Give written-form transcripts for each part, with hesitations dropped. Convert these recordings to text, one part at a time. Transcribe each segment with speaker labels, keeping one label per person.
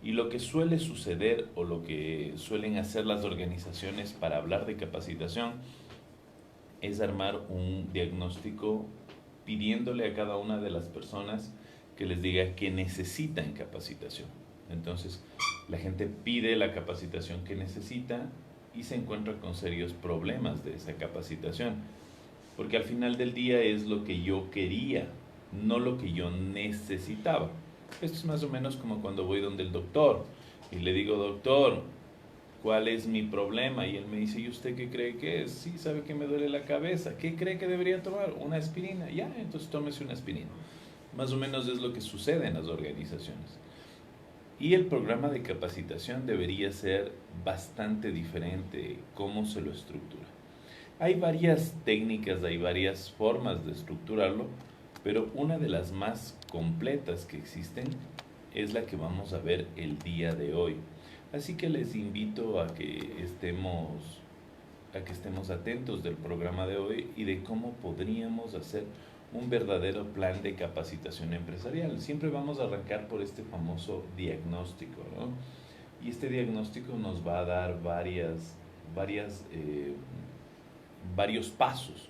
Speaker 1: Y lo que suele suceder o lo que suelen hacer las organizaciones para hablar de capacitación es armar un diagnóstico pidiéndole a cada una de las personas que les diga que necesitan capacitación. Entonces, la gente pide la capacitación que necesita y se encuentra con serios problemas de esa capacitación, porque al final del día es lo que yo quería, no lo que yo necesitaba. Esto es más o menos como cuando voy donde el doctor y le digo, doctor, ¿cuál es mi problema? Y él me dice, ¿y usted qué cree que es? Sí, sabe que me duele la cabeza. ¿Qué cree que debería tomar? Una aspirina. Ya, entonces tómese una aspirina. Más o menos es lo que sucede en las organizaciones. Y el programa de capacitación debería ser bastante diferente cómo se lo estructura. Hay varias técnicas, hay varias formas de estructurarlo, pero una de las más completas que existen es la que vamos a ver el día de hoy. Así que les invito a que estemos atentos del programa de hoy y de cómo podríamos hacer un verdadero plan de capacitación empresarial. Siempre vamos a arrancar por este famoso diagnóstico, ¿no? Y este diagnóstico nos va a dar varios pasos.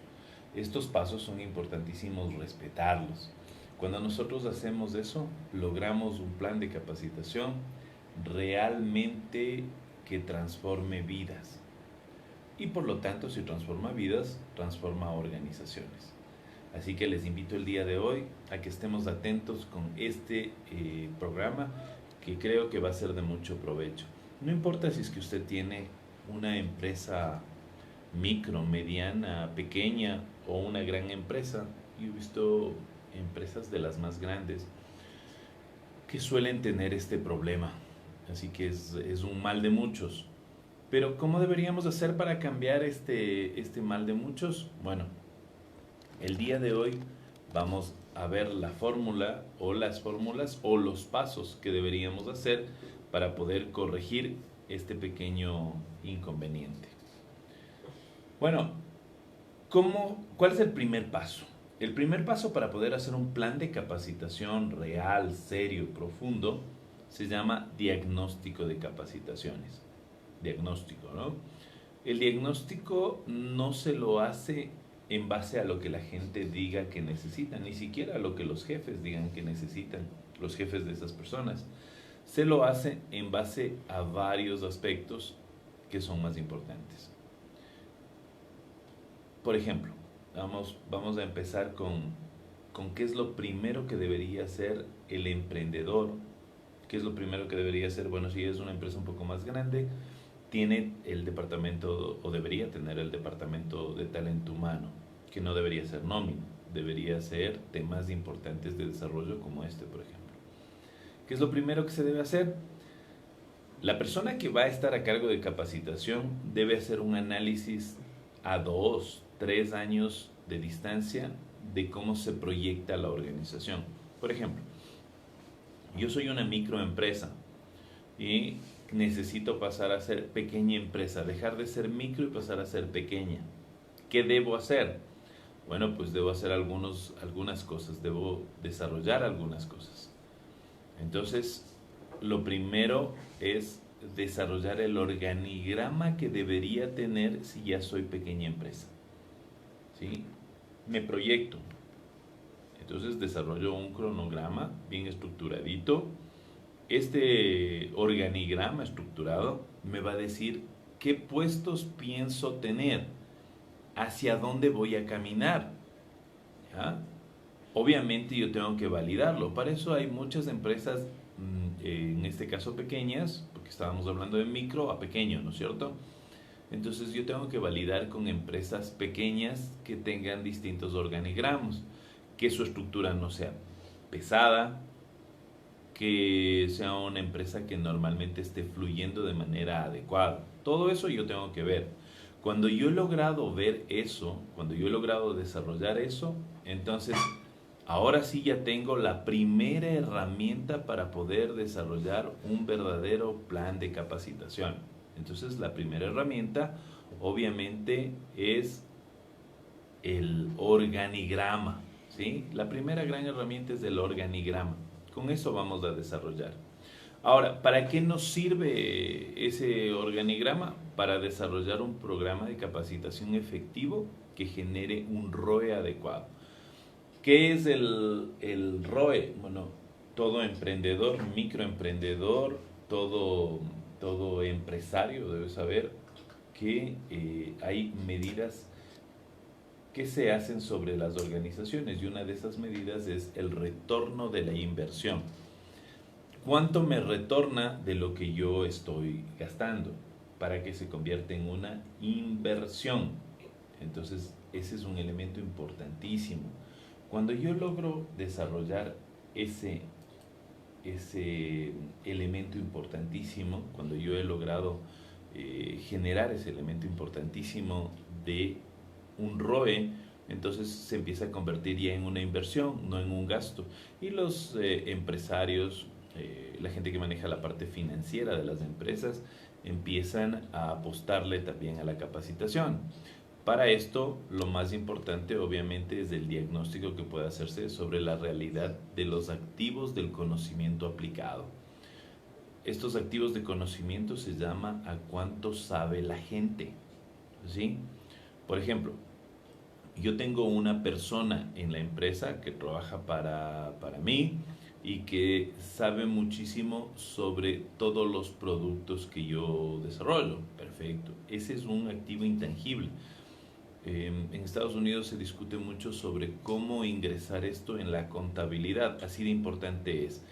Speaker 1: Estos pasos son importantísimos respetarlos. Cuando nosotros hacemos eso, logramos un plan de capacitación realmente que transforme vidas. Y por lo tanto, si transforma vidas, transforma organizaciones. Así que les invito el día de hoy a que estemos atentos con este programa que creo que va a ser de mucho provecho. No importa si es que usted tiene una empresa micro, mediana, pequeña o una gran empresa. Yo he visto empresas de las más grandes que suelen tener este problema. Así que es un mal de muchos. Pero ¿cómo deberíamos hacer para cambiar este mal de muchos? Bueno, el día de hoy vamos a ver la fórmula o las fórmulas o los pasos que deberíamos hacer para poder corregir este pequeño inconveniente. Bueno, ¿cuál es el primer paso? El primer paso para poder hacer un plan de capacitación real, serio, profundo, se llama diagnóstico de capacitaciones. Diagnóstico, ¿no? El diagnóstico no se lo hace en base a lo que la gente diga que necesita, ni siquiera a lo que los jefes digan que necesitan, los jefes de esas personas. Se lo hace en base a varios aspectos que son más importantes. Por ejemplo, vamos a empezar con qué es lo primero que debería hacer el emprendedor. ¿Qué es lo primero que debería hacer? Bueno, si es una empresa un poco más grande, tiene el departamento o debería tener el departamento de talento humano, que no debería ser nómina, debería ser temas importantes de desarrollo como este, por ejemplo. ¿Qué es lo primero que se debe hacer? La persona que va a estar a cargo de capacitación debe hacer un análisis a 2, 3 años de distancia de cómo se proyecta la organización. Por ejemplo, yo soy una microempresa y necesito pasar a ser pequeña empresa, dejar de ser micro y pasar a ser pequeña. ¿Qué debo hacer? Bueno, pues debo hacer algunas cosas, debo desarrollar algunas cosas. Entonces, lo primero es desarrollar el organigrama que debería tener si ya soy pequeña empresa. ¿Sí? Me proyecto. Entonces desarrollo un cronograma bien estructuradito. Este organigrama estructurado me va a decir qué puestos pienso tener, hacia dónde voy a caminar. ¿Ya? Obviamente yo tengo que validarlo. Para eso hay muchas empresas, en este caso pequeñas, porque estábamos hablando de micro a pequeño, ¿no es cierto? Entonces yo tengo que validar con empresas pequeñas que tengan distintos organigramas, que su estructura no sea pesada, que sea una empresa que normalmente esté fluyendo de manera adecuada. Todo eso yo tengo que ver. Cuando yo he logrado ver eso, cuando yo he logrado desarrollar eso, entonces ahora sí ya tengo la primera herramienta para poder desarrollar un verdadero plan de capacitación. Entonces la primera herramienta obviamente es el organigrama, ¿sí? La primera gran herramienta es el organigrama. Con eso vamos a desarrollar. Ahora, ¿para qué nos sirve ese organigrama? Para desarrollar un programa de capacitación efectivo que genere un ROE adecuado. ¿Qué es el ROE? Bueno, todo emprendedor, microemprendedor, todo empresario debe saber que hay medidas que se hacen sobre las organizaciones y una de esas medidas es el retorno de la inversión. ¿Cuánto me retorna de lo que yo estoy gastando para que se convierta en una inversión? Entonces, ese es un elemento importantísimo. Cuando yo logro desarrollar ese elemento importantísimo, cuando yo he logrado generar ese elemento importantísimo de un ROE, entonces se empieza a convertir ya en una inversión, no en un gasto. Y los empresarios, la gente que maneja la parte financiera de las empresas, empiezan a apostarle también a la capacitación. Para esto, lo más importante obviamente es el diagnóstico que puede hacerse sobre la realidad de los activos del conocimiento aplicado. Estos activos de conocimiento se llama a cuánto sabe la gente, ¿sí? Por ejemplo, yo tengo una persona en la empresa que trabaja para mí y que sabe muchísimo sobre todos los productos que yo desarrollo. Perfecto. Ese es un activo intangible. En Estados Unidos se discute mucho sobre cómo ingresar esto en la contabilidad, así de importante es.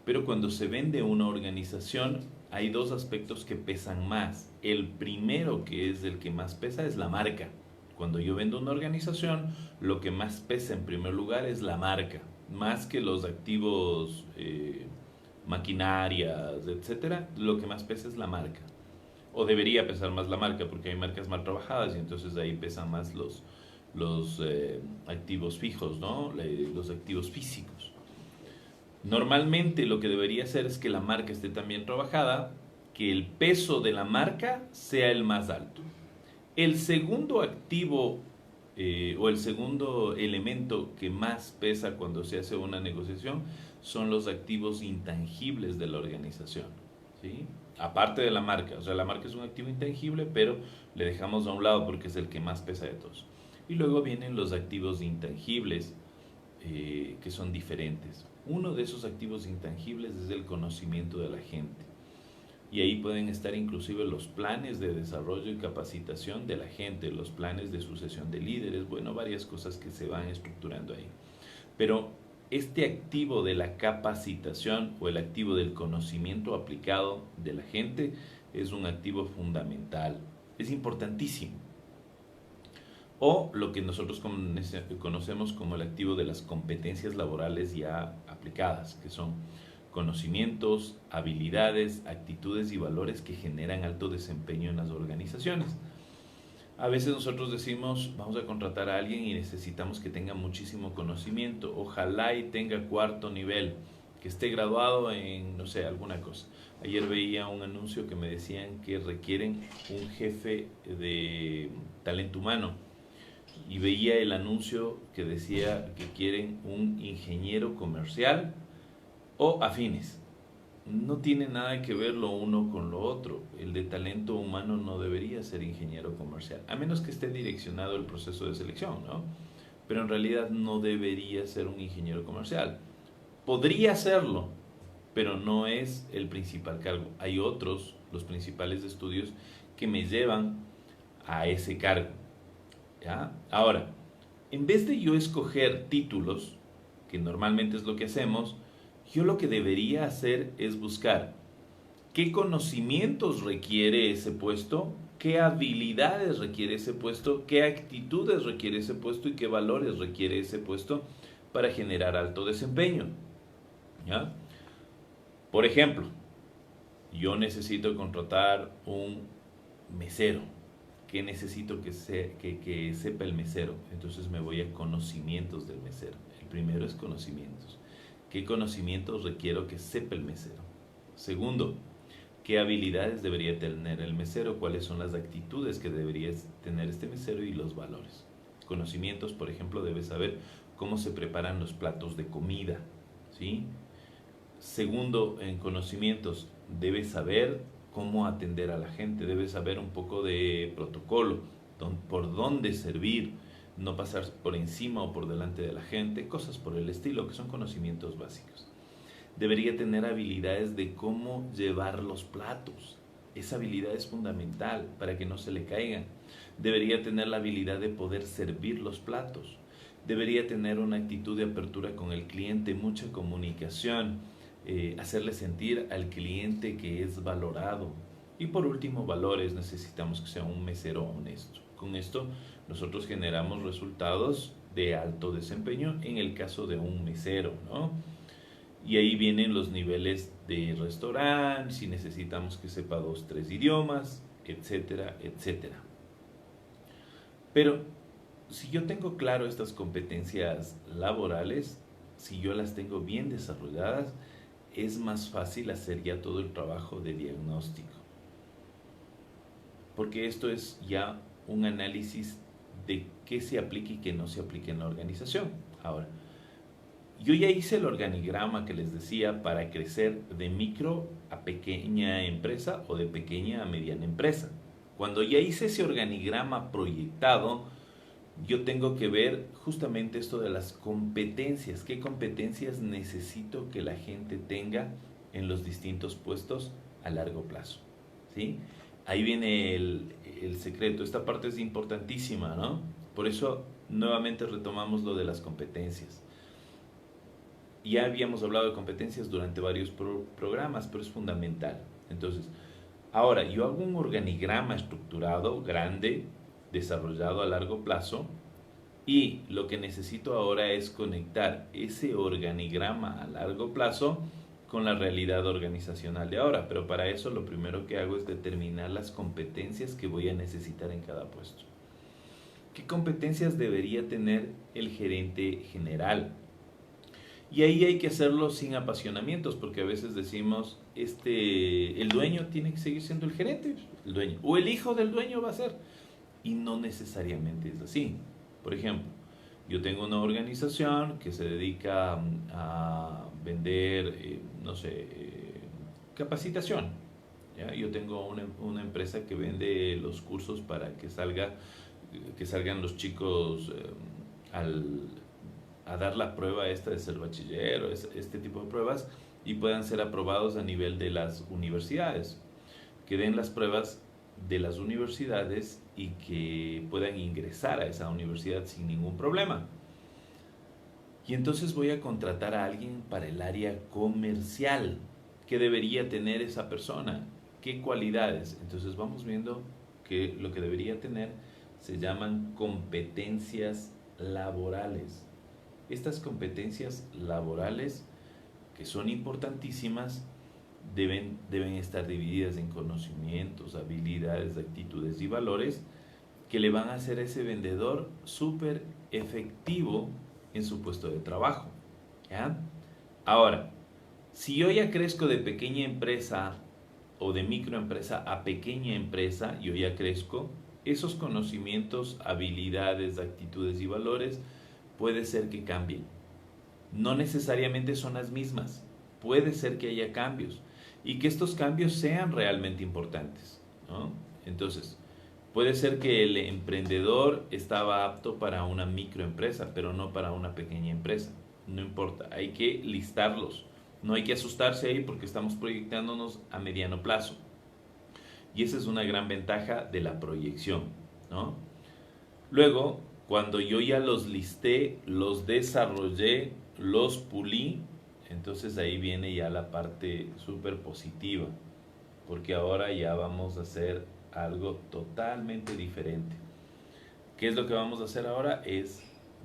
Speaker 1: Pero cuando se vende una organización, hay dos aspectos que pesan más. El primero, que es el que más pesa, es la marca. Cuando yo vendo una organización, lo que más pesa en primer lugar es la marca, más que los activos, maquinarias, etcétera. Lo que más pesa es la marca. O debería pesar más la marca, porque hay marcas mal trabajadas y entonces ahí pesan más los activos fijos, ¿no? Los activos físicos. Normalmente lo que debería hacer es que la marca esté tan bien trabajada que el peso de la marca sea el más alto. El segundo activo o el segundo elemento que más pesa cuando se hace una negociación son los activos intangibles de la organización, ¿sí? Aparte de la marca, o sea, la marca es un activo intangible, pero le dejamos a un lado porque es el que más pesa de todos. Y luego vienen los activos intangibles, que son diferentes. Uno de esos activos intangibles es el conocimiento de la gente. Y ahí pueden estar inclusive los planes de desarrollo y capacitación de la gente, los planes de sucesión de líderes, bueno, varias cosas que se van estructurando ahí. Pero este activo de la capacitación o el activo del conocimiento aplicado de la gente es un activo fundamental, es importantísimo. O lo que nosotros conocemos como el activo de las competencias laborales ya aplicadas, que son conocimientos, habilidades, actitudes y valores que generan alto desempeño en las organizaciones. A veces nosotros decimos, vamos a contratar a alguien y necesitamos que tenga muchísimo conocimiento, ojalá y tenga cuarto nivel, que esté graduado en, no sé, alguna cosa. Ayer veía un anuncio que me decían que requieren un jefe de talento humano y veía el anuncio que decía que quieren un ingeniero comercial o afines. No tiene nada que ver lo uno con lo otro. El de talento humano no debería ser ingeniero comercial, a menos que esté direccionado el proceso de selección, ¿no? Pero en realidad no debería ser un ingeniero comercial. Podría serlo, pero no es el principal cargo. Hay otros, los principales estudios, que me llevan a ese cargo, ¿ya? Ahora, en vez de yo escoger títulos, que normalmente es lo que hacemos, yo lo que debería hacer es buscar qué conocimientos requiere ese puesto, qué habilidades requiere ese puesto, qué actitudes requiere ese puesto y qué valores requiere ese puesto para generar alto desempeño, ¿ya? Por ejemplo, yo necesito contratar un mesero. ¿Qué necesito que sepa el mesero? Entonces me voy a conocimientos del mesero. El primero es conocimientos. ¿Qué conocimientos requiero que sepa el mesero? Segundo, ¿qué habilidades debería tener el mesero? ¿Cuáles son las actitudes que debería tener este mesero y los valores? Conocimientos, por ejemplo, debe saber cómo se preparan los platos de comida, ¿sí? Segundo, en conocimientos, debe saber cómo atender a la gente, debe saber un poco de protocolo, por dónde servir, no pasar por encima o por delante de la gente, cosas por el estilo, que son conocimientos básicos. Debería tener habilidades de cómo llevar los platos. Esa habilidad es fundamental para que no se le caigan. Debería tener la habilidad de poder servir los platos. Debería tener una actitud de apertura con el cliente, mucha comunicación, hacerle sentir al cliente que es valorado. Y por último, valores. Necesitamos que sea un mesero honesto. Con esto nosotros generamos resultados de alto desempeño en el caso de un mesero, ¿no? Y ahí vienen los niveles de restaurante, si necesitamos que sepa 2, 3 idiomas, etcétera, etcétera. Pero si yo tengo claro estas competencias laborales, si yo las tengo bien desarrolladas, es más fácil hacer ya todo el trabajo de diagnóstico. Porque esto es ya un análisis de qué se aplica y qué no se aplica en la organización. Ahora, yo ya hice el organigrama que les decía para crecer de micro a pequeña empresa o de pequeña a mediana empresa. Cuando ya hice ese organigrama proyectado, yo tengo que ver justamente esto de las competencias. ¿Qué competencias necesito que la gente tenga en los distintos puestos a largo plazo? ¿Sí? Ahí viene el secreto. Esta parte es importantísima, ¿no? Por eso nuevamente retomamos lo de las competencias. Ya habíamos hablado de competencias durante varios programas, pero es fundamental. Entonces, ahora yo hago un organigrama estructurado, grande, desarrollado a largo plazo, y lo que necesito ahora es conectar ese organigrama a largo plazo con la realidad organizacional de ahora. Pero para eso lo primero que hago es determinar las competencias que voy a necesitar en cada puesto. ¿Qué competencias debería tener el gerente general? Y ahí hay que hacerlo sin apasionamientos, porque a veces decimos, el dueño tiene que seguir siendo el gerente, el dueño, o el hijo del dueño va a ser. Y no necesariamente es así. Por ejemplo, yo tengo una organización que se dedica a vender, no sé, capacitación. ¿Ya? Yo tengo una empresa que vende los cursos para que salgan los chicos a dar la prueba esta de ser bachiller o este tipo de pruebas y puedan ser aprobados a nivel de las universidades, que den las pruebas de las universidades y que puedan ingresar a esa universidad sin ningún problema. Y entonces voy a contratar a alguien para el área comercial. ¿Qué debería tener esa persona? ¿Qué cualidades? Entonces vamos viendo que lo que debería tener se llaman competencias laborales. Estas competencias laborales, que son importantísimas, deben estar divididas en conocimientos, habilidades, actitudes y valores que le van a hacer a ese vendedor súper efectivo en su puesto de trabajo. ¿Ya? Ahora, si yo ya crezco de pequeña empresa o de microempresa a pequeña empresa, yo ya crezco, esos conocimientos, habilidades, actitudes y valores puede ser que cambien. No necesariamente son las mismas. Puede ser que haya cambios y que estos cambios sean realmente importantes, ¿no? Entonces, puede ser que el emprendedor estaba apto para una microempresa, pero no para una pequeña empresa. No importa, hay que listarlos. No hay que asustarse ahí porque estamos proyectándonos a mediano plazo. Y esa es una gran ventaja de la proyección, ¿no? Luego, cuando yo ya los listé, los desarrollé, los pulí, entonces ahí viene ya la parte súper positiva, porque ahora ya vamos a hacer algo totalmente diferente. ¿Qué es lo que vamos a hacer ahora? Es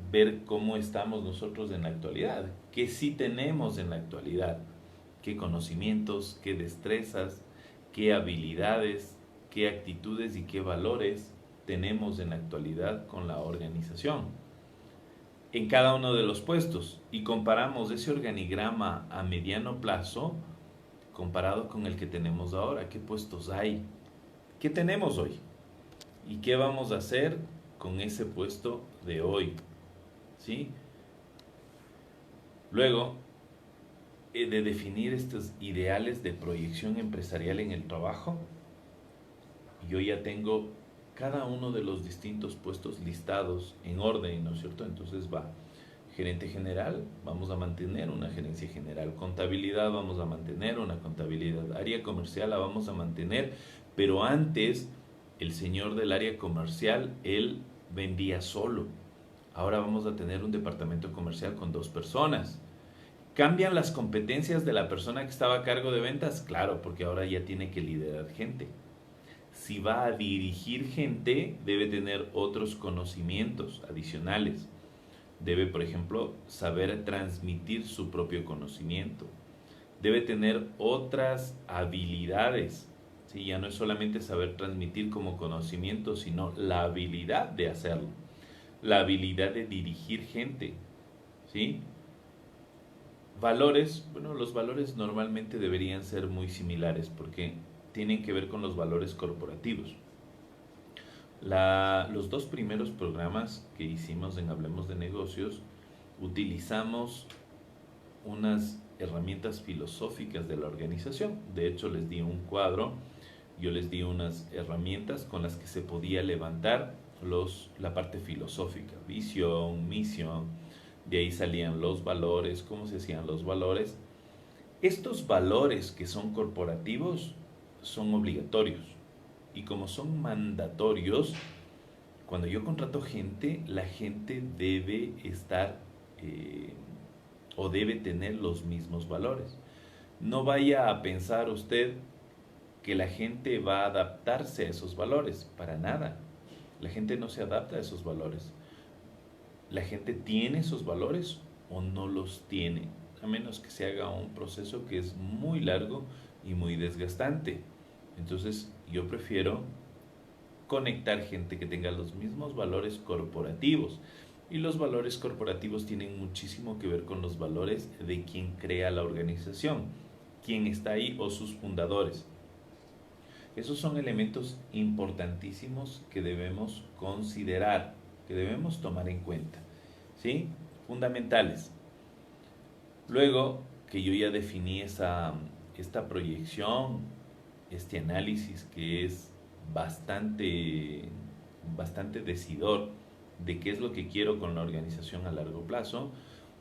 Speaker 1: ver cómo estamos nosotros en la actualidad, qué sí tenemos en la actualidad, qué conocimientos, qué destrezas, qué habilidades, qué actitudes y qué valores tenemos en la actualidad con la organización en cada uno de los puestos y comparamos ese organigrama a mediano plazo comparado con el que tenemos ahora. ¿Qué puestos hay? ¿Qué tenemos hoy? ¿Y qué vamos a hacer con ese puesto de hoy? ¿Sí? Luego, de definir estos ideales de proyección empresarial en el trabajo, yo ya tengo cada uno de los distintos puestos listados en orden, ¿no es cierto? Entonces va, gerente general, vamos a mantener una gerencia general, contabilidad, vamos a mantener una contabilidad, área comercial la vamos a mantener, pero antes el señor del área comercial, él vendía solo. Ahora vamos a tener un departamento comercial con 2 personas. ¿Cambian las competencias de la persona que estaba a cargo de ventas? Claro, porque ahora ya tiene que liderar gente. Si va a dirigir gente, debe tener otros conocimientos adicionales. Debe, por ejemplo, saber transmitir su propio conocimiento. Debe tener otras habilidades. ¿Sí? Ya no es solamente saber transmitir como conocimiento, sino la habilidad de hacerlo. La habilidad de dirigir gente. ¿Sí? Valores, bueno, los valores normalmente deberían ser muy similares porque tienen que ver con los valores corporativos. Los 2 primeros programas que hicimos en Hablemos de Negocios, utilizamos unas herramientas filosóficas de la organización. De hecho, les di un cuadro, yo les di unas herramientas con las que se podía levantar la parte filosófica, visión, misión, de ahí salían los valores, cómo se hacían los valores. Estos valores que son corporativos son obligatorios y como son mandatorios, cuando yo contrato gente, la gente debe estar o debe tener los mismos valores. No vaya a pensar usted que la gente va a adaptarse a esos valores, para nada. La gente no se adapta a esos valores. La gente tiene esos valores o no los tiene, a menos que se haga un proceso que es muy largo y muy desgastante. Entonces yo prefiero conectar gente que tenga los mismos valores corporativos. Y los valores corporativos tienen muchísimo que ver con los valores de quien crea la organización, quien está ahí o sus fundadores. Esos son elementos importantísimos que debemos considerar, que debemos tomar en cuenta, ¿sí? Fundamentales. Luego que yo ya definí esta proyección, este análisis que es bastante decidor de qué es lo que quiero con la organización a largo plazo,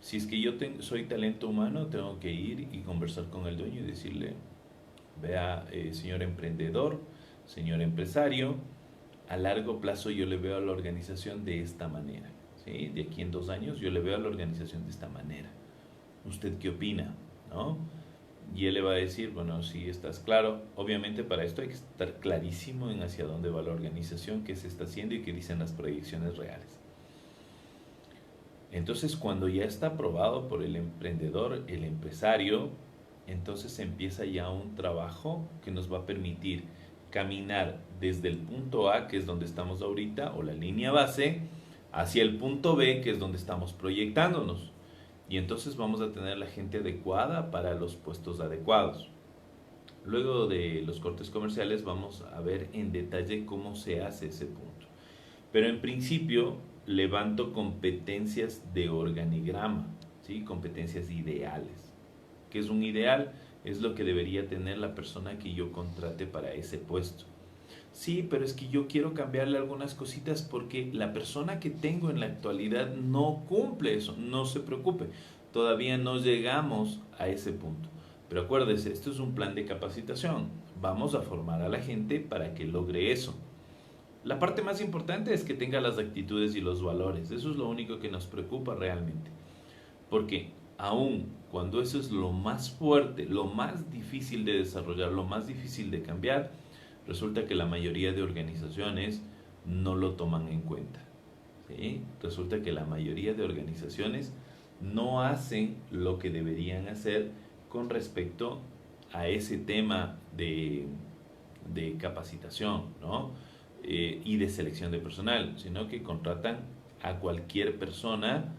Speaker 1: si es que yo soy talento humano, tengo que ir y conversar con el dueño y decirle, vea, señor emprendedor, señor empresario, a largo plazo yo le veo a la organización de esta manera, ¿sí? De aquí en 2 años yo le veo a la organización de esta manera. ¿Usted qué opina? ¿No? Y él le va a decir, bueno, si estás claro, obviamente para esto hay que estar clarísimo en hacia dónde va la organización, qué se está haciendo y qué dicen las proyecciones reales. Entonces, cuando ya está aprobado por el emprendedor, el empresario, entonces empieza ya un trabajo que nos va a permitir caminar desde el punto A, que es donde estamos ahorita, o la línea base, hacia el punto B, que es donde estamos proyectándonos. Y entonces vamos a tener la gente adecuada para los puestos adecuados. Luego de los cortes comerciales vamos a ver en detalle cómo se hace ese punto. Pero en principio levanto competencias de organigrama, ¿sí? Competencias ideales. ¿Qué es un ideal? Es lo que debería tener la persona que yo contrate para ese puesto. Sí, pero es que yo quiero cambiarle algunas cositas porque la persona que tengo en la actualidad no cumple eso. No se preocupe, todavía no llegamos a ese punto. Pero acuérdese, esto es un plan de capacitación. Vamos a formar a la gente para que logre eso. La parte más importante es que tenga las actitudes y los valores. Eso es lo único que nos preocupa realmente. Porque aún cuando eso es lo más fuerte, lo más difícil de desarrollar, lo más difícil de cambiar, resulta que la mayoría de organizaciones no lo toman en cuenta, ¿sí? Resulta que la mayoría de organizaciones no hacen lo que deberían hacer con respecto a ese tema de capacitación, ¿no? Y de selección de personal, sino que contratan a cualquier persona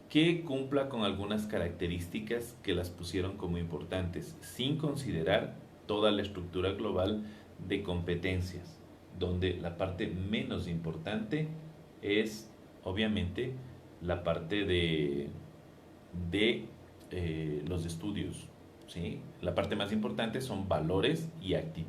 Speaker 1: que cumpla con algunas características que las pusieron como importantes, sin considerar toda la estructura global de competencias, donde la parte menos importante es obviamente la parte de los estudios, ¿sí? La parte más importante son valores y actitud.